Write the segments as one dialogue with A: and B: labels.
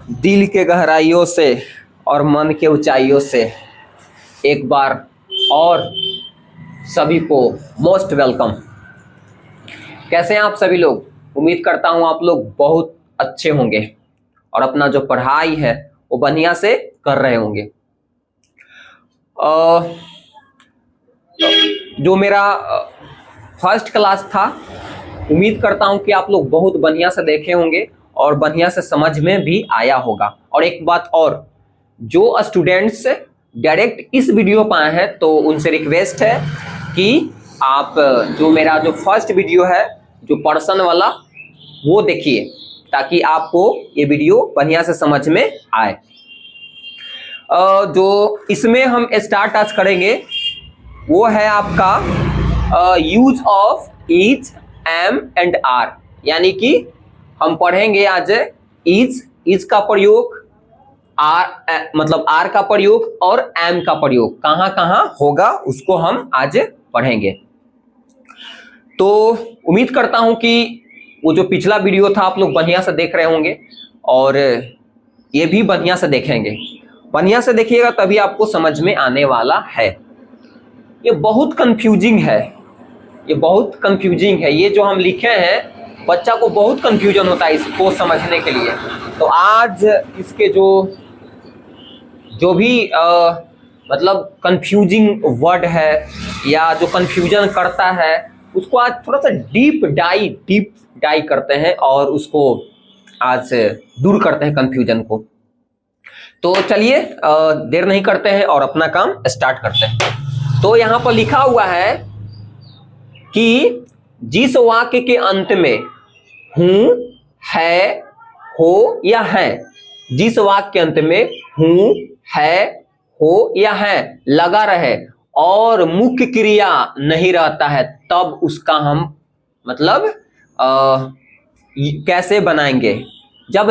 A: दिल के गहराइयों से और मन के ऊंचाइयों से एक बार और सभी को मोस्ट वेलकम। कैसे हैं आप सभी लोग? उम्मीद करता हूं आप लोग बहुत अच्छे होंगे और अपना जो पढ़ाई है वो बढ़िया से कर रहे होंगे। जो मेरा फर्स्ट क्लास था, उम्मीद करता हूं कि आप लोग बहुत बढ़िया से देखे होंगे और बढ़िया से समझ में भी आया होगा। और एक बात और, जो स्टूडेंट्स डायरेक्ट इस वीडियो पर आए हैं तो उनसे रिक्वेस्ट है कि आप जो मेरा जो फर्स्ट वीडियो है जो पर्सन वाला वो देखिए, ताकि आपको ये वीडियो बढ़िया से समझ में आए। जो इसमें हम स्टार्ट आज करेंगे वो है आपका use of is, M and R, यानी कि हम पढ़ेंगे आज इज का प्रयोग, आर मतलब आर का प्रयोग और एम का प्रयोग कहां कहां होगा उसको हम आज पढ़ेंगे। तो उम्मीद करता हूं कि वो जो पिछला वीडियो था आप लोग बढ़िया से देख रहे होंगे और ये भी बढ़िया से देखेंगे। बढ़िया से देखिएगा तभी आपको समझ में आने वाला है। ये बहुत कंफ्यूजिंग है, ये बहुत कंफ्यूजिंग है। ये जो हम लिखे हैं बच्चा को बहुत कंफ्यूजन होता है इसको समझने के लिए। तो आज इसके जो भी मतलब कंफ्यूजिंग वर्ड है या जो कंफ्यूजन करता है उसको आज थोड़ा सा डीप डाई करते हैं और उसको आज दूर करते हैं कंफ्यूजन को। तो चलिए देर नहीं करते हैं और अपना काम स्टार्ट करते हैं। तो यहाँ पर लिखा हुआ है कि जिस वाक्य के अंत में हूं, है, हो या है, जिस वाक्य के अंत में हूं, है, हो या है लगा रहे और मुख्य क्रिया नहीं रहता है, तब उसका हम मतलब कैसे बनाएंगे। जब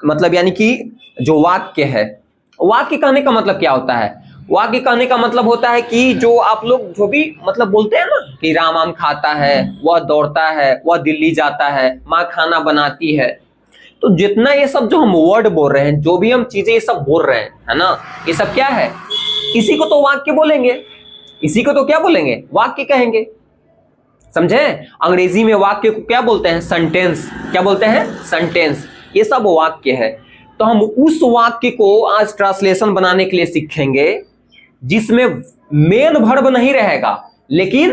A: मतलब यानी कि जो वाक्य है, वाक्य कहने का मतलब क्या होता है? वाक्य कहने का मतलब होता है कि जो आप लोग जो भी मतलब बोलते हैं ना कि राम आम खाता है, वह दौड़ता है, वह दिल्ली जाता है, माँ खाना बनाती है। तो जितना ये सब जो हम वर्ड बोल रहे हैं, जो भी हम चीजें ये सब बोल रहे हैं, है ना, ये सब क्या है? इसी को तो वाक्य बोलेंगे, इसी को तो क्या बोलेंगे? वाक्य कहेंगे। समझे? अंग्रेजी में वाक्य को क्या बोलते हैं? सेंटेंस। क्या बोलते हैं? सेंटेंस। ये सब वाक्य है। तो हम उस वाक्य को आज ट्रांसलेशन बनाने के लिए सीखेंगे जिसमें मेन वर्ब नहीं रहेगा लेकिन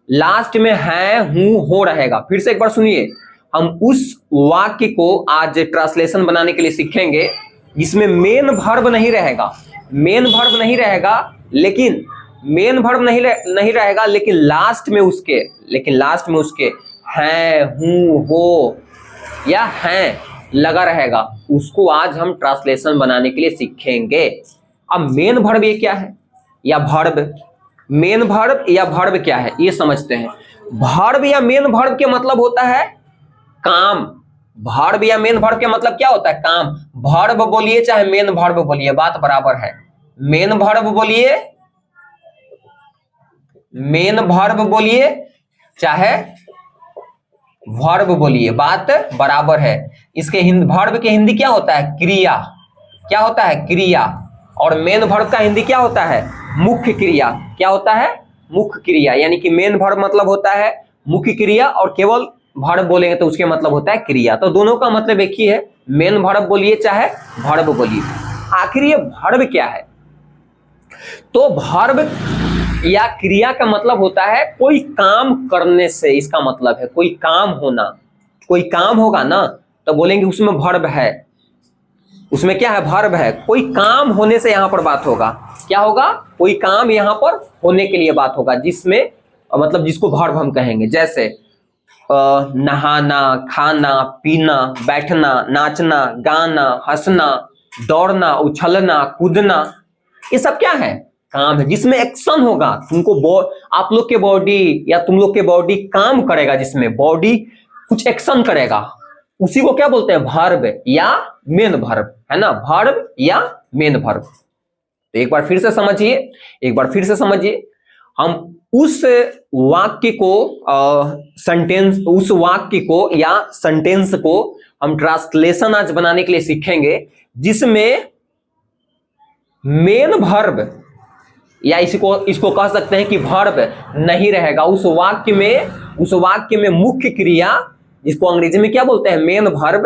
A: लास्ट में है, हूं, हो रहेगा। फिर से एक बार सुनिए, हम उस वाक्य को आज ट्रांसलेशन बनाने के लिए सीखेंगे जिसमें मेन वर्ब नहीं रहेगा, मेन वर्ब नहीं रहेगा लेकिन मेन वर्ब नहीं रहेगा लेकिन लास्ट में उसके है, हूं, हो या है लगा रहेगा। उसको आज हम ट्रांसलेशन बनाने के लिए सीखेंगे। अब मेन वर्ब ये क्या है या वर्ब, मेन वर्ब या वर्ब क्या है ये समझते हैं। वर्ब या मेन वर्ब के मतलब होता है काम। वर्ब या मेन वर्ब के मतलब क्या होता है? काम। वर्ब बोलिए चाहे मेन वर्ब बोलिए, बात बराबर है। मेन वर्ब बोलिए, मेन वर्ब बोलिए चाहे वर्ब बोलिए, बात बराबर है। इसके वर्ब के हिंदी क्या होता है? क्रिया। क्या होता है? क्रिया। और मेन वर्ब का हिंदी क्या होता है? मुख्य क्रिया। क्या होता है? मुख्य क्रिया। यानी कि मेन वर्ब मतलब होता है मुख्य क्रिया और केवल वर्ब बोलेंगे तो उसके मतलब होता है क्रिया। तो दोनों का मतलब एक ही है, मेन वर्ब बोलिए चाहे वर्ब बोलिए। आखिर ये वर्ब क्या है? तो वर्ब या क्रिया का मतलब होता है कोई काम करने से, इसका मतलब है कोई काम होना। कोई काम होगा ना तो बोलेंगे उसमें वर्ब है, उसमें क्या है? वर्ब है। कोई काम होने से यहां पर बात होगा। क्या होगा? कोई काम यहां पर होने के लिए बात होगा जिसमें मतलब जिसको वर्ब हम कहेंगे। जैसे नहाना, खाना, पीना, बैठना, नाचना, गाना, हंसना, दौड़ना, उछलना, कूदना, ये सब क्या है? काम है जिसमें एक्शन होगा। आप लोग के बॉडी या तुम लोग के बॉडी काम करेगा, जिसमें बॉडी कुछ एक्शन करेगा, उसी को क्या बोलते हैं? वर्ब या मेन वर्ब, है ना? वर्ब या मेन वर्ब। तो एक बार फिर से समझिए, हम उस वाक्य को सेंटेंस, उस वाक्य को या सेंटेंस को हम ट्रांसलेशन आज बनाने के लिए सीखेंगे जिसमें मेन वर्ब या इसको कह सकते हैं कि वर्ब नहीं रहेगा। उस वाक्य में मुख्य क्रिया, जिसको अंग्रेजी में क्या बोलते हैं, मेन वर्ब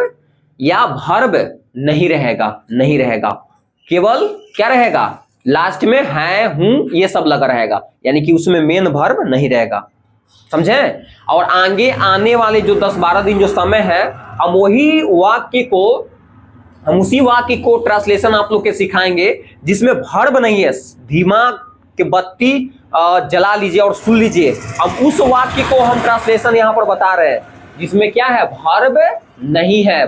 A: या वर्ब नहीं रहेगा। केवल क्या रहेगा, लास्ट में है, हूं, ये सब लगा रहेगा, यानी कि उसमें मेन वर्ब नहीं रहेगा। समझे? और आगे आने वाले जो 10-12 दिन जो समय है, हम उसी वाक्य को ट्रांसलेशन आप लोग के सिखाएंगे जिसमें वर्ब नहीं है। दिमाग के बत्ती जला लीजिए और सुन लीजिए, हम उस वाक्य को हम ट्रांसलेशन यहाँ पर बता रहे हैं जिसमें क्या है, वर्ब नहीं है,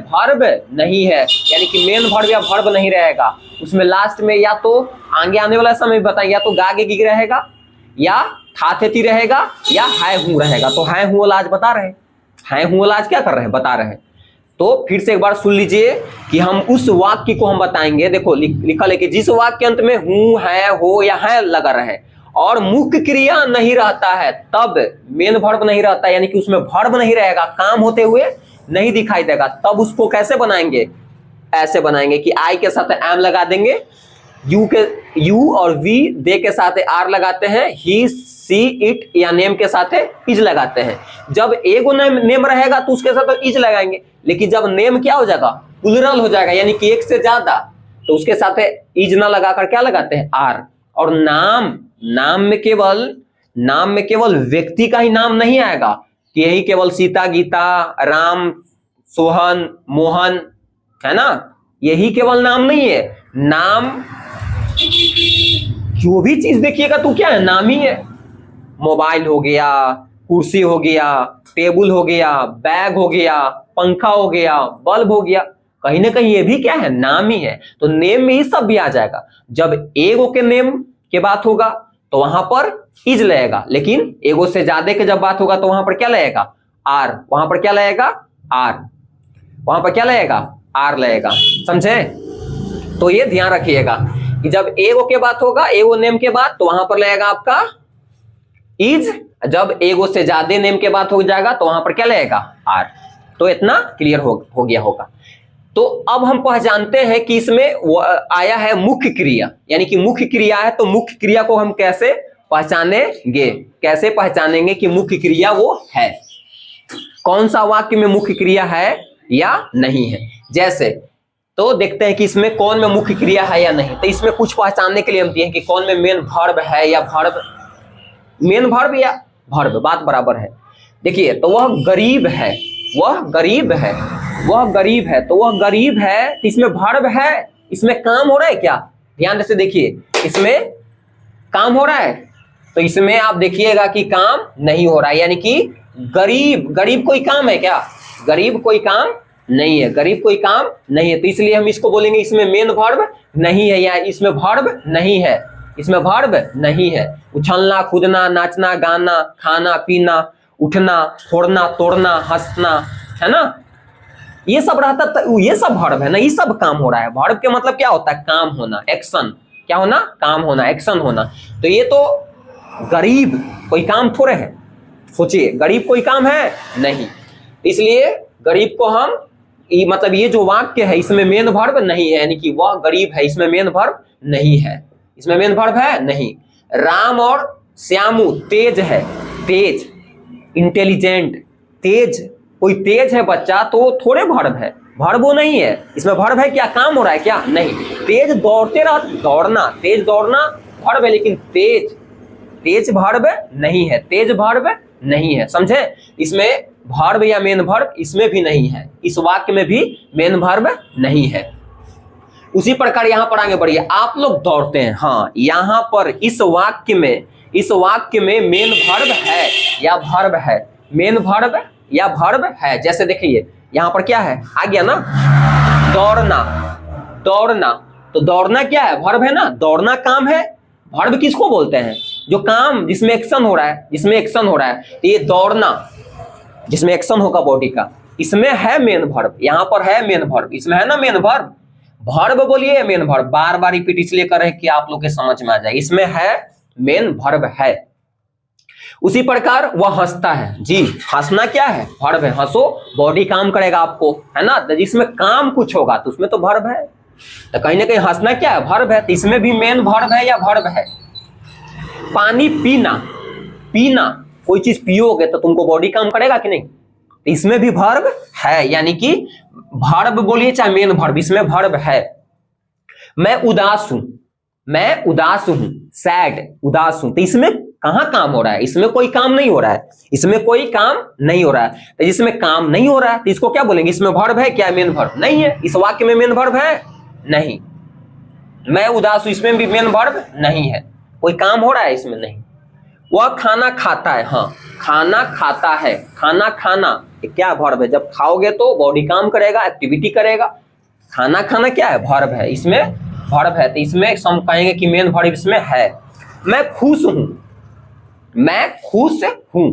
A: यानी कि मेन वर्ब या वर्ब नहीं रहेगा। उसमें लास्ट में या तो आगे आने वाला समय बताएं, या तो गागे गिग रहेगा, या था थे ती रहेगा, या है हूं रहेगा। तो है हूं वाला आज बता रहे हैं, है हूं वाला आज क्या कर रहे हैं, बता रहे हैं। तो फिर से एक बार सुन लीजिए कि हम उस वाक्य को हम बताएंगे। देखो लिखा है कि जिस वाक्य अंत में हूं, है, हो या है लगा रहे और मुख्य क्रिया नहीं रहता है, तब मेन वर्ब नहीं रहता, यानी कि उसमें वर्ब नहीं रहेगा, काम होते हुए नहीं दिखाई देगा, तब उसको कैसे बनाएंगे, ऐसे बनाएंगे कि आई के साथ एम लगा देंगे, यू और वी, दे के साथ आर लगाते हैं, ही, सी, इट या नेम के साथ इज लगाते हैं। जब एगो नेम रहेगा तो उसके साथ इज लगाएंगे, लेकिन जब नेम क्या हो जाएगा, प्लुरल हो जाएगा, यानी कि एक से ज्यादा, तो उसके साथ इज ना लगाकर क्या लगाते हैं, आर। और नाम में केवल व्यक्ति का ही नाम नहीं आएगा कि यही केवल सीता, गीता, राम, सोहन, मोहन, है ना, यही केवल नाम नहीं है। नाम जो भी चीज देखिएगा तो क्या है, नाम ही है। मोबाइल हो गया, कुर्सी हो गया, टेबल हो गया, बैग हो गया, पंखा हो गया, बल्ब हो गया, कहीं ना कहीं ये भी क्या है, नाम ही है। तो नेम में ही सब भी आ जाएगा। जब एगो के नेम के बात होगा तो वहां पर इज लगेगा, लेकिन एगो से ज्यादा के जब बात होगा तो वहां पर क्या लगेगा, आर। वहां पर क्या लगेगा, आर। वहां पर क्या लगेगा, आर लगेगा। समझे? तो ये ध्यान रखिएगा कि जब एगो के बात होगा, एगो नेम के बाद, तो वहां पर लगेगा आपका इज। जब एगो से ज्यादा नेम के बात हो जाएगा तो वहां पर क्या लगेगा, आर। तो इतना क्लियर हो गया होगा। तो अब हम पहचानते हैं कि इसमें आया है मुख्य क्रिया, यानी कि मुख्य क्रिया है, तो मुख्य क्रिया को हम कैसे पहचानेंगे कि मुख्य क्रिया वो है, कौन सा वाक्य में मुख्य क्रिया है या नहीं है। जैसे तो देखते हैं कि इसमें कौन में मुख्य क्रिया है या नहीं। तो इसमें कुछ पहचानने के लिए हम दिए हैं कि कौन में मेन वर्ब है या वर्ब, मेन वर्ब या वर्ब, बात बराबर है। देखिए, तो वह गरीब है, तो वह गरीब है, इसमें वर्ब है, इसमें काम हो रहा है क्या, ध्यान से देखिए, इसमें काम हो रहा है। तो इसमें आप देखिएगा कि काम नहीं हो रहा है, यानी कि गरीब कोई काम है क्या, गरीब कोई काम नहीं है, तो इसलिए हम इसको बोलेंगे इसमें मेन वर्ब नहीं है, या इसमें वर्ब नहीं है। उछलना, कूदना, नाचना, गाना, खाना, पीना, उठना, फोड़ना, तोड़ना, हंसना, है ना, ये सब रहता, तो ये सब वर्ब है ना, ये सब काम हो रहा है। वर्ब के मतलब क्या होता है, काम होना, एक्शन, क्या होना, काम होना, एक्शन होना। तो ये तो गरीब कोई काम थोड़े है, सोचिए, गरीब कोई काम है नहीं, इसलिए गरीब को हम मतलब ये जो वाक्य है इसमें मेन वर्ब नहीं है, यानी कि वह गरीब है, इसमें मेन वर्ब नहीं है, नहीं। राम और श्यामू तेज है, तेज, इंटेलिजेंट, तेज, कोई तेज है बच्चा, तो थोड़े वर्ब है, वर्ब वो नहीं है। इसमें वर्ब है क्या, काम हो रहा है क्या, नहीं। तेज दौड़ते रह, दौड़ना, तेज दौड़ना वर्ब है, लेकिन तेज वर्ब नहीं है, समझे? इसमें वर्ब या मेन वर्ब इसमें भी नहीं है, इस वाक्य में भी मेन वर्ब नहीं है। उसी प्रकार यहां पर आगे बढ़िए, आप लोग दौड़ते हैं, हाँ, यहां पर इस वाक्य में मेन वर्ब है या वर्ब है, मेन वर्ब या वर्ब है। जैसे देखिए यहां पर क्या है, आ गया ना, दौड़ना, तो दौड़ना क्या है, वर्ब है ना, दौड़ना काम है। वर्ब किसको बोलते हैं, जो काम, जिसमें एक्शन हो रहा है, तो ये दौड़ना जिसमें एक्शन होगा बॉडी का, इसमें है मेन वर्ब, यहां पर है मेन वर्ब, इसमें है ना मेन वर्ब, वर्ब बोलिए मेन वर्ब, बार रिपीट इसलिए कर रहे हैं कि आप लोग के समझ में आ जाए, इसमें है मेन वर्ब है। उसी प्रकार वह हंसता है। जी, हंसना क्या है? वर्ब है। हंसो, बॉडी काम करेगा आपको, है ना। तो जिसमें काम कुछ होगा तो उसमें तो वर्ब है। तो कहीं ना कहीं हंसना क्या है? वर्ब है। तो इसमें भी मेन वर्ब है या वर्ब है? पानी पीना, पीना, कोई चीज पियोगे तो तुमको बॉडी काम करेगा कि नहीं? तो इसमें भी वर्ब है, यानी कि वर्ब बोलिए चाहे मेन वर्ब, इसमें वर्ब है। मैं उदास हूं, मैं उदास हूं, सैड, उदास हूं। तो इसमें कहां काम हो रहा है? इसमें कोई काम नहीं हो रहा है, इसमें कोई काम नहीं हो रहा है। तो जिसमें काम नहीं हो रहा है तो इसको क्या बोलेंगे? इसमें वर्ब है क्या? मेन वर्ब नहीं है। इस वाक्य में मेन वर्ब है नहीं। मैं उदास हूं, इसमें भी मेन वर्ब नहीं है, कोई काम हो रहा है इसमें नहीं। वह खाना खाता है, हाँ, खाना खाता है। खाना खाना क्या वर्ब है? जब खाओगे तो बॉडी काम करेगा, एक्टिविटी करेगा। खाना खाना क्या है? वर्ब है, इसमें वर्ब है। तो इसमें हम कहेंगे कि मेन वर्ब इसमें है। मैं खुश हूं, मैं खुश हूं।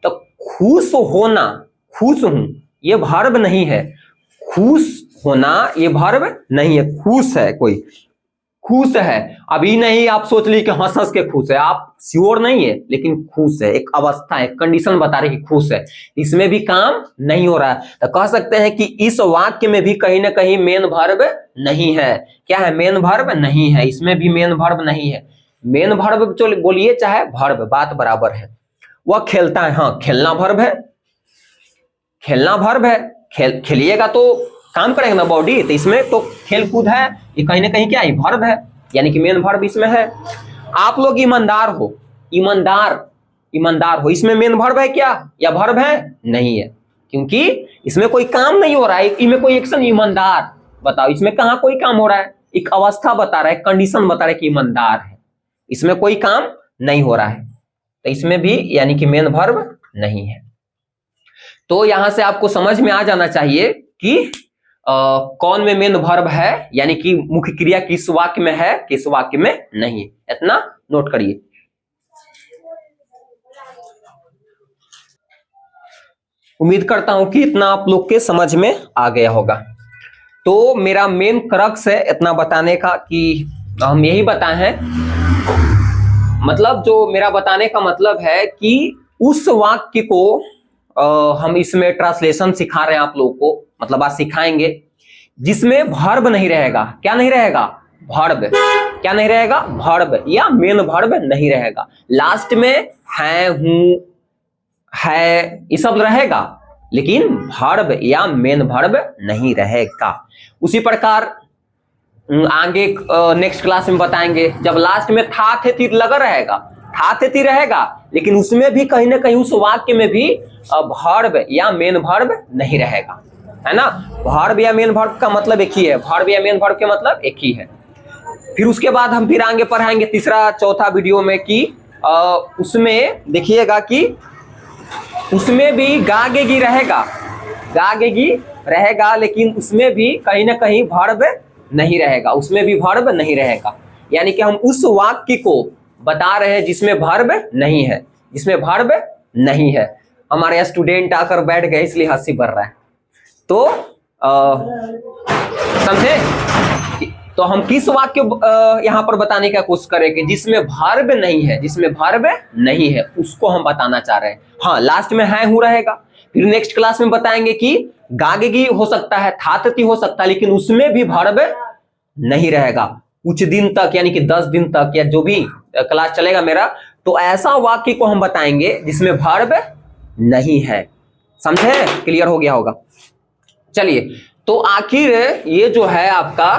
A: तो खुश होना, खुश हूं, ये वर्ब नहीं है। खुश होना ये वर्ब नहीं है। खुश है, कोई खुश है। अभी नहीं आप सोच ली कि हंस हंस के खुश है, आप श्योर नहीं है, लेकिन खुश है, एक अवस्था है, कंडीशन बता रही है खुश है। इसमें भी काम नहीं हो रहा है। तो कह सकते हैं कि इस वाक्य में भी कहीं ना कहीं मेन वर्ब नहीं है। क्या है? मेन वर्ब नहीं है। इसमें भी मेन वर्ब नहीं है। मेन वर्ब जो बोलिए चाहे वर्ब, बात बराबर है। वह खेलता है, हाँ, खेलना वर्ब है, खेलना वर्ब है। खेलिएगा तो काम करेगा ना बॉडी। तो इसमें तो खेल कूद है, ये कहीं ना कहीं क्या है? वर्ब है, यानी कि मेन वर्ब इसमें है। आप लोग ईमानदार हो, ईमानदार, ईमानदार हो, इसमें मेन वर्ब है क्या या वर्ब है? नहीं है, क्योंकि इसमें कोई काम नहीं हो रहा है। इसमें कोई एक्शन, ईमानदार, बताओ इसमें कहां कोई काम हो रहा है? एक अवस्था बता रहा है, कंडीशन बता रहा है कि ईमानदार है, इसमें कोई काम नहीं हो रहा है। तो इसमें भी यानी कि मेन वर्ब नहीं है। तो यहां से आपको समझ में आ जाना चाहिए कि कौन में मेन वर्ब है, यानी कि मुख्य क्रिया किस वाक्य में है, किस वाक्य में नहीं है। इतना नोट करिए। उम्मीद करता हूं कि इतना आप लोग के समझ में आ गया होगा। तो मेरा मेन क्रक्स है इतना बताने का कि हम यही बताए हैं, मतलब जो मेरा बताने का मतलब है कि उस वाक्य को हम इसमें ट्रांसलेशन सिखा रहे हैं आप लोगों को, मतलब आज सिखाएंगे जिसमें वर्ब नहीं रहेगा। क्या नहीं रहेगा? वर्ब। क्या नहीं रहेगा? वर्ब या मेन वर्ब नहीं रहेगा। लास्ट में है, हूं, है, ये सब रहेगा, लेकिन वर्ब या मेन वर्ब नहीं रहेगा। उसी प्रकार आगे नेक्स्ट क्लास में बताएंगे, जब लास्ट में था थे तीर लगा रहेगा, था थे तीर रहेगा, लेकिन उसमें भी कहीं ना कहीं उस वाक्य में भी वर्ब या मेन वर्ब नहीं रहेगा, है ना। वर्ब या मेन वर्ब का मतलब एक ही है, वर्ब या मेन वर्ब के मतलब एक ही है। फिर उसके बाद हम फिर आगे पढ़ाएंगे तीसरा चौथा वीडियो में कि उसमें देखिएगा कि उसमें भी गागेगी रहेगा, गागेगी रहेगा, लेकिन उसमें भी कहीं ना कहीं वर्ब नहीं रहेगा, उसमें भी वर्ब नहीं रहेगा। यानी कि हम उस वाक्य को बता रहे हैं जिसमें वर्ब नहीं है, जिसमें वर्ब नहीं है। हमारे यहाँ स्टूडेंट आकर बैठ गए इसलिए हंसी बढ़ रहा है। तो समझे? तो हम किस वाक्य यहाँ पर बताने का कोशिश करेंगे जिसमें वर्ब नहीं है, जिसमें वर्ब नहीं है उसको हम बताना चाह रहे हैं। हाँ, लास्ट में है हूं रहेगा। फिर नेक्स्ट क्लास में बताएंगे कि गागेगी हो सकता है, थातती हो सकता है, लेकिन उसमें भी वर्ब नहीं रहेगा कुछ दिन तक, यानी कि 10 दिन तक या जो भी क्लास चलेगा मेरा। तो ऐसा वाक्य को हम बताएंगे जिसमें वर्ब नहीं है। समझे? क्लियर हो गया होगा। चलिए, तो आखिर ये जो है आपका,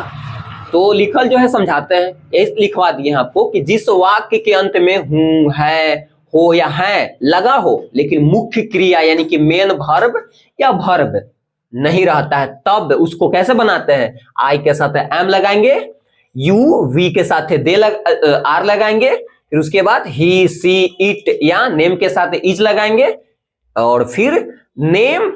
A: तो लिखल जो है समझाते हैं, ये लिखवा दिए आपको कि जिस वाक्य के अंत में हूं, है, हो या है लगा हो, लेकिन मुख्य क्रिया यानी कि मेन वर्ब या वर्ब नहीं रहता है, तब उसको कैसे बनाते हैं? आई के साथ एम लगाएंगे, यू वी के साथ आर लगाएंगे, फिर उसके बाद ही, सी, इट या नेम के साथ इज लगाएंगे, और फिर नेम,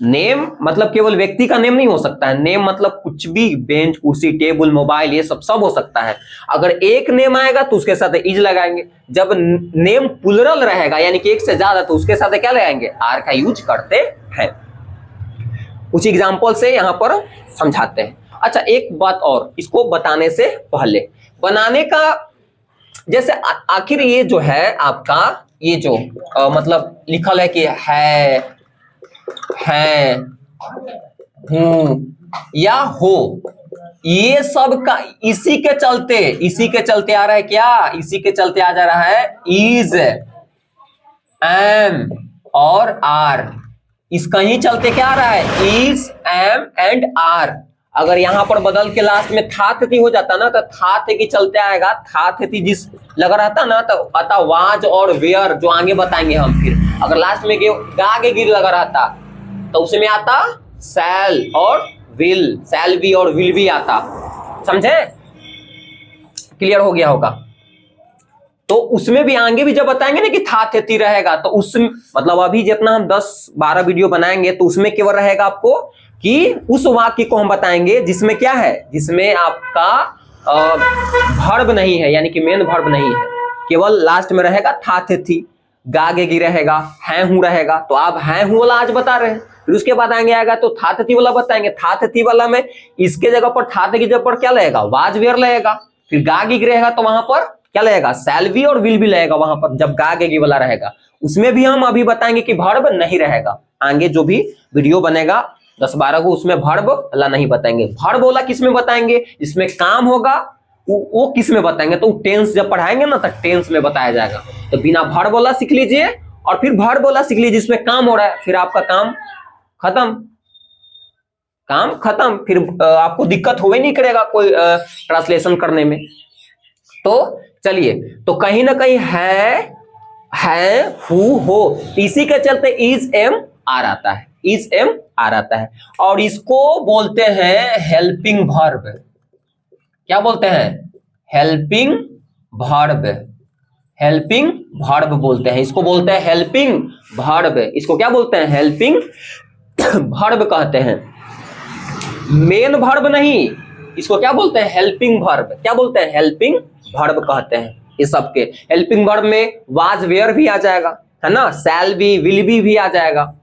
A: नेम मतलब केवल व्यक्ति का नेम नहीं हो सकता है, नेम मतलब कुछ भी, बेंच, कुर्सी, टेबल, मोबाइल, ये सब हो सकता है। अगर एक नेम आएगा तो उसके साथ इज लगाएंगे। जब नेम प्लुरल रहेगा यानी कि एक से ज्यादा, तो उसके साथ क्या लगाएंगे? आर का यूज करते हैं। कुछ एग्जाम्पल से यहां पर समझाते हैं। अच्छा, एक बात और इसको बताने से पहले, बनाने का जैसे आखिर ये जो है आपका ये जो मतलब लिखल है कि है, हूं या हो, ये सब का इसी के चलते आ रहा है क्या, इसी के चलते आ जा रहा है इज, एम और आर। इसका ही चलते क्या आ रहा है, इज, एम एंड आर। अगर यहां पर बदल के लास्ट में था थी हो जाता ना, तो था थे के चलते आएगा, था थी जिस लगा रहता ना, तो आता वाज और वेयर, जो आगे बताएंगे हम। फिर अगर लास्ट में गा के गिर लगा रहता तो उसमें आता शैल और विल, शैल भी और विल भी आता। समझे, क्लियर हो गया होगा। तो उसमें भी आगे भी जब बताएंगे ना कि था थे रहेगा, तो उस मतलब अभी जितना हम 10-12 वीडियो बनाएंगे तो उसमें केवल रहेगा आपको कि उस वाक्य को हम बताएंगे जिसमें क्या है, जिसमें आपका वर्ब नहीं है, यानी कि मेन वर्ब नहीं है, केवल लास्ट में रहेगा था थे थी, गा गे गी रहेगा, है हूं रहेगा। तो आप है हूं वाला आज बता रहे हैं, फिर उसके बाद आगे आएगा तो था थे थी वाला बताएंगे। था थे थी वाला में इसके जगह पर था थे की जगह पर क्या लगेगा, वाज वेयर लगेगा। फिर गा गी रहेगा तो वहां पर क्या लगेगा, शैल बी और विल भी लगेगा वहां पर, जब गा गे गी वाला रहेगा। उसमें भी हम अभी बताएंगे कि वर्ब नहीं रहेगा। आगे जो भी वीडियो बनेगा 10-12 को, उसमें वर्ब वाला नहीं बताएंगे। वर्ब वाला किस में बताएंगे, इसमें काम होगा वो किस में बताएंगे, तो टेंस जब पढ़ाएंगे ना तो टेंस में बताया जाएगा। तो बिना वर्ब वाला सीख लीजिए और फिर वर्ब वाला सीख लीजिए जिसमें काम हो रहा है, फिर आपका काम खत्म। फिर आपको दिक्कत हो ही नहीं करेगा कोई ट्रांसलेशन करने में। तो चलिए, तो कहीं ना कहीं है हु हो, इसी के चलते इज एम आर आता है, इज एम आर आता है। और इसको बोलते हैं हेल्पिंग वर्ब। क्या बोलते हैं, हेल्पिंग वर्ब, हेल्पिंग वर्ब बोलते हैं इसको, बोलते हैं हेल्पिंग वर्ब। इसको क्या बोलते हैं, हेल्पिंग वर्ब कहते हैं, मेन वर्ब नहीं। इसको क्या बोलते हैं, हेल्पिंग वर्ब। क्या बोलते हैं, हेल्पिंग वर्ब कहते हैं। ये सबके हेल्पिंग वर्ब में वाज वेयर भी आ जाएगा, है ना, शैल भी, विल भी आ जाएगा,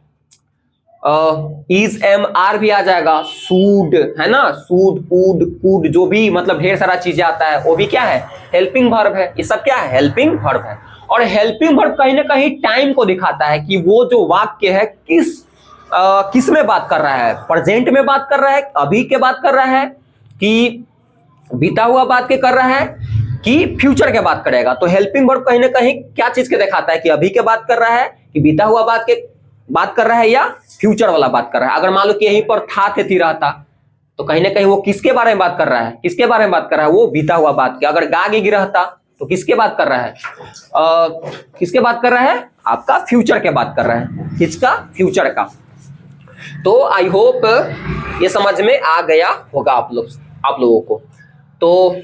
A: इज एम आर भी आ जाएगा, सूड, है ना, सूड, वुड, कुड, जो भी मतलब ढेर सारा चीजें आता है वो भी क्या है, हेल्पिंग वर्ब है। ये सब क्या है, हेल्पिंग वर्ब है। और हेल्पिंग वर्ब कहीं ना कहीं टाइम को दिखाता है कि वो जो वाक्य है किस में बात कर रहा है, प्रेजेंट में बात कर रहा है, अभी के बात कर रहा है, कि बीता हुआ बात के कर रहा है, कि फ्यूचर के बात करेगा। तो हेल्पिंग वर्ब कहीं ना कहीं क्या चीज के दिखाता है, कि अभी के बात कर रहा है, कि बीता हुआ बात के बात कर रहा है, या फ्यूचर वाला बात कर रहा है। अगर मान लो कि यहीं पर था थे थी रहता, तो कहीं ना कहीं वो किसके बारे में बात कर रहा है, किसके बारे में बात कर रहा है, वो बीता हुआ बात के। अगर गा गी रहता तो किसके बात कर रहा है, किसके बात कर रहा है, आपका फ्यूचर के बात कर रहा है, किसका, फ्यूचर का। तो आई होप ये समझ में आ गया होगा आप लोगों को। तो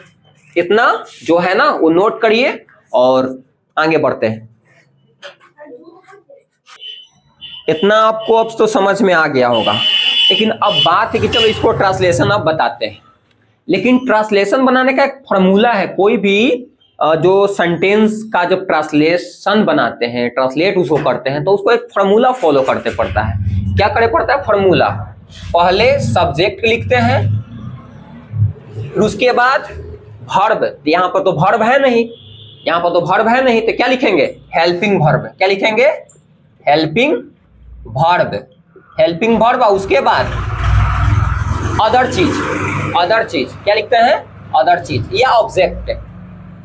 A: इतना जो है ना वो नोट करिए और आगे बढ़ते हैं। इतना आपको अब तो समझ में आ गया होगा, लेकिन अब बात है कि चलो इसको ट्रांसलेशन अब बताते हैं। लेकिन ट्रांसलेशन बनाने का एक फॉर्मूला है। कोई भी जो सेंटेंस का जब ट्रांसलेशन बनाते हैं, ट्रांसलेट उसको करते हैं, तो उसको एक फॉर्मूला फॉलो करते पड़ता है। क्या करे पड़ता है, फॉर्मूला। पहले सब्जेक्ट लिखते हैं, फिर उसके बाद वर्ब। यहाँ पर तो वर्ब है नहीं, यहाँ पर तो वर्ब है नहीं, तो क्या लिखेंगे, हेल्पिंग वर्ब। क्या लिखेंगे, हेल्पिंग वर्ब, हेल्पिंग वर्ब। उसके बाद अदर चीज क्या लिखते हैं, अदर चीज या ऑब्जेक्ट।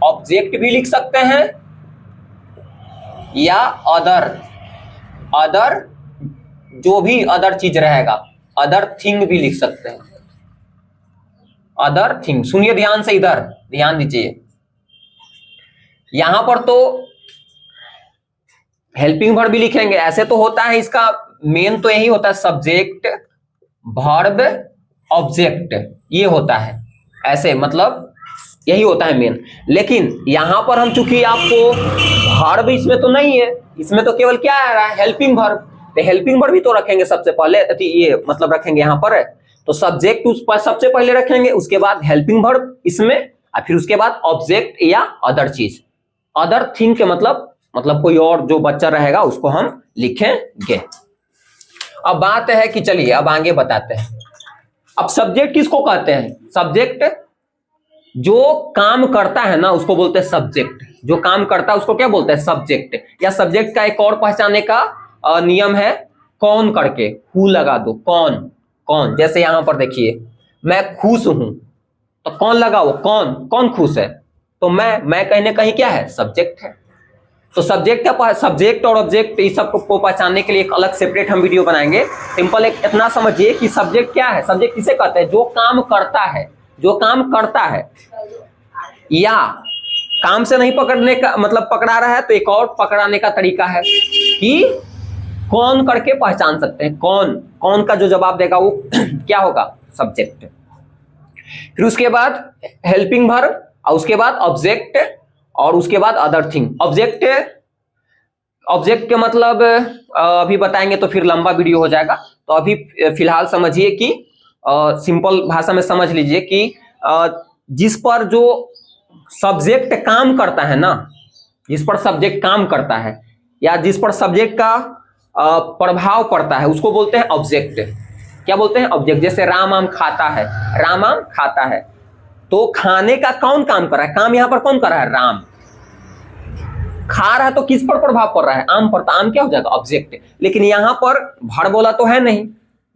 A: ऑब्जेक्ट भी लिख सकते हैं या अदर जो भी अदर चीज रहेगा, अदर थिंग भी लिख सकते हैं, अदर थिंग। सुनिए ध्यान से, इधर ध्यान दीजिए। यहां पर तो हेल्पिंग वर्ब भी लिखेंगे। ऐसे तो होता है, इसका मेन तो यही होता है, सब्जेक्ट, वर्ब, ऑब्जेक्ट, ये होता है। ऐसे मतलब यही होता है मेन। लेकिन यहां पर हम चूंकि आपको वर्ब इसमें तो नहीं है, इसमें तो केवल क्या आ रहा है, हेल्पिंग वर्ब। तो हेल्पिंग वर्ब भी तो रखेंगे सबसे पहले, ये मतलब रखेंगे यहां पर, तो सब्जेक्ट उस पर सबसे पहले रखेंगे, उसके बाद हेल्पिंग वर्ब इसमें, और फिर उसके बाद ऑब्जेक्ट या अदर चीज। अदर थिंग के मतलब कोई और जो बच्चा रहेगा उसको हम लिखेंगे। अब बात है कि चलिए अब आगे बताते हैं। अब सब्जेक्ट किसको कहते हैं, सब्जेक्ट जो काम करता है ना उसको बोलते हैं सब्जेक्ट। जो काम करता है उसको क्या बोलते हैं? सब्जेक्ट। या सब्जेक्ट का एक और पहचानने का नियम है कौन करके, हु लगा दो, कौन। कौन, जैसे यहां पर देखिए मैं खुश हूं तो कौन लगा, वो कौन, कौन खुश है? तो मैं कहीं ना कहीं क्या है? सब्जेक्ट है। तो सब्जेक्ट और ऑब्जेक्ट इस सब को पहचानने के लिए एक अलग सेपरेट हम वीडियो बनाएंगे। सिंपल एक इतना समझिए कि सब्जेक्ट क्या है? सब्जेक्ट किसे कहते हैं? जो काम करता है, जो काम करता है। या काम से नहीं पकड़ने का मतलब पकड़ा रहा है तो एक और पकड़ाने का तरीका है कि कौन करके पहचान सकते हैं। कौन, कौन का जो जवाब देगा वो क्या होगा? सब्जेक्ट। फिर उसके बाद हेल्पिंग वर्ब और उसके बाद ऑब्जेक्ट और उसके बाद अदर थिंग। ऑब्जेक्ट के मतलब अभी बताएंगे तो फिर लंबा वीडियो हो जाएगा। तो अभी फिलहाल समझिए कि सिंपल भाषा में समझ लीजिए कि जिस पर जो सब्जेक्ट काम करता है ना, जिस पर सब्जेक्ट काम करता है या जिस पर सब्जेक्ट का प्रभाव पड़ता है उसको बोलते हैं ऑब्जेक्ट। क्या बोलते हैं? ऑब्जेक्ट। जैसे राम आम खाता है, राम आम खाता है, तो खाने का कौन काम कर रहा है? काम यहां पर कौन कर रहा है? राम। खा रहा है तो किस पर प्रभाव पड़ रहा है? आम पर। तो आम क्या हो जाएगा? ऑब्जेक्ट। लेकिन यहां पर भर बोला तो है नहीं,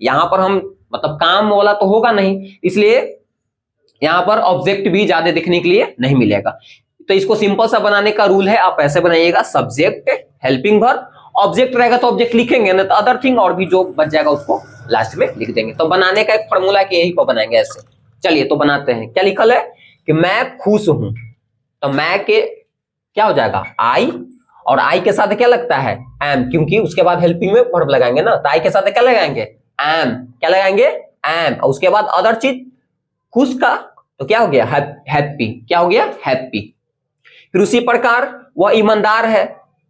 A: यहां पर हम मतलब काम बोला तो होगा नहीं, इसलिए यहां पर ऑब्जेक्ट भी ज्यादा दिखने के लिए नहीं मिलेगा। तो इसको सिंपल सा बनाने का रूल है, आप ऐसे बनाइएगा सब्जेक्ट, हेल्पिंग वर्ब, ऑब्जेक्ट रहेगा तो ऑब्जेक्ट लिखेंगे ना, तो अदर थिंग और भी जो बच जाएगा उसको लास्ट में लिख देंगे। तो बनाने का एक फॉर्मूला कि यही को बनाएंगे ऐसे। चलिए तो बनाते हैं। क्या लिखल है कि मैं खुश हूं, तो मैं के क्या हो जाएगा? आई, और आई के साथ क्या लगता है? एम, क्योंकि उसके बाद हेल्पिंग में वर्ब लगाएंगे ना, तो आई के साथ क्या लगाएंगे? एम। क्या लगाएंगे? एम। और उसके बाद अदर चीज खुश का, तो क्या हो गया? हैप्पी। क्या हो गया? हैप्पी। फिर उसी प्रकार वह ईमानदार है,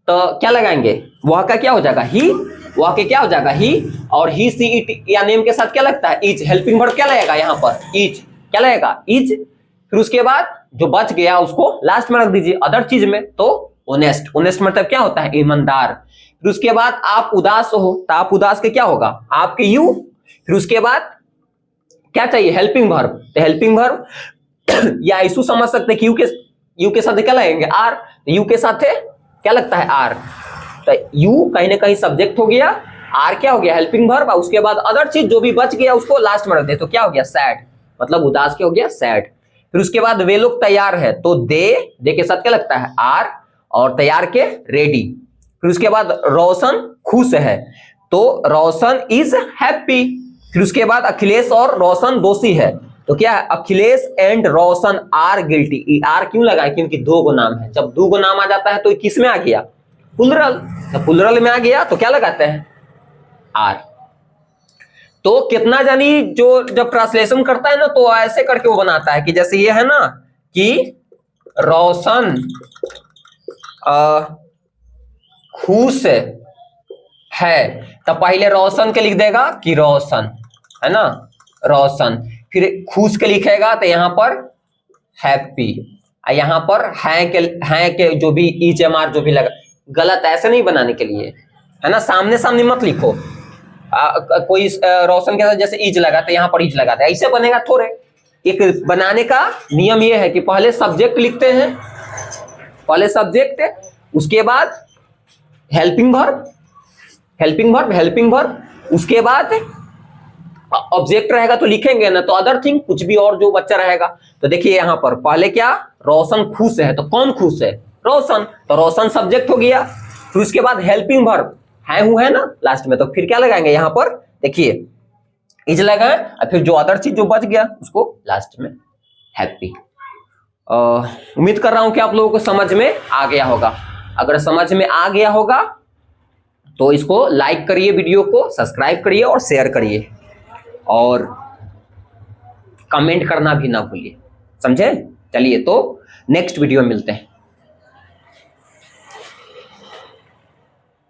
A: तो क्या लगाएंगे? वह का क्या हो जाएगा? ही। वह के क्या हो जाएगा? ही। और ही, सी, इट या नेम के साथ क्या लगता है? इज। हेल्पिंग वर्ब क्या लगेगा यहाँ पर? इज। क्या लगेगा? इज। फिर उसके बाद जो बच गया उसको लास्ट में रख दीजिए अदर चीज में, तो ऑनेस्ट। ऑनेस्ट मतलब क्या होता है? ईमानदार। फिर उसके बाद आप उदास हो, तो आप उदास के क्या होगा? आपके यू। फिर उसके बाद क्या चाहिए? Helping verb. तो हेल्पिंग वर्ब या इशू समझ सकते कि यू के साथ क्या लगेंगे? आर। यू के साथ क्या लगता है? आर। तो यू कहीं ना कहीं सब्जेक्ट हो गया, आर क्या हो गया? Helping verb. उसके बाद अदर चीज जो भी बच गया उसको लास्ट में रख दे, तो क्या हो गया? सैड। मतलब उदास क्या हो गया? सैड। फिर उसके बाद वे लोग तैयार है, तो दे के साथ क्या लगता है? आर, और तैयार के रेडी। फिर उसके बाद रोशन खुश है, तो रोशन इज हैप्पी। फिर उसके बाद अखिलेश और रोशन दोषी है, तो क्या है? Akhilesh and Roshan are guilty. R क्यों लगा? क्योंकि दो गो नाम है। जब दो गो नाम आ जाता है तो किस में आ गया? प्लुरल। जब प्लुरल में आ गया तो क्या लगाते हैं? आर। तो कितना जानी जो जब ट्रांसलेशन करता है ना तो ऐसे करके वो बनाता है कि जैसे ये है ना कि रोशन खुश है, तो पहले रोशन के लिख देगा कि रोशन, है ना, रोशन। फिर खुश के लिखेगा तो यहां पर हैप्पी, यहां पर है के जो भी ईच एम आर जो भी लगा, गलत ऐसे नहीं बनाने के लिए, है ना, सामने सामने मत लिखो। कोई रोशन के साथ जैसे ईज लगा तो यहाँ पर ईज लगाता है, ऐसे बनेगा थोड़े। एक बनाने का नियम ये है कि पहले सब्जेक्ट लिखते हैं, पहले सब्जेक्ट, उसके बाद helping verb, helping verb, helping verb, उसके बाद ऑब्जेक्ट रहेगा तो लिखेंगे ना, तो अदर थिंग कुछ भी और जो बच्चा रहेगा। तो देखिए यहाँ पर पहले क्या, रोशन खुश है, तो कौन खुश है? रोशन, तो रोशन सब्जेक्ट हो गया। फिर उसके बाद हेल्पिंग वर्ब है ना लास्ट में, तो फिर क्या लगाएंगे यहाँ पर, देखिए इज लगाए, और फिर जो अदर चीज जो बच गया उसको लास्ट में हैप्पी। उम्मीद कर रहा हूं कि आप लोगों को समझ में आ गया होगा। अगर समझ में आ गया होगा तो इसको लाइक करिए, वीडियो को सब्सक्राइब करिए और शेयर करिए, और कमेंट करना भी ना भूलिए, समझे? चलिए तो नेक्स्ट वीडियो में मिलते हैं।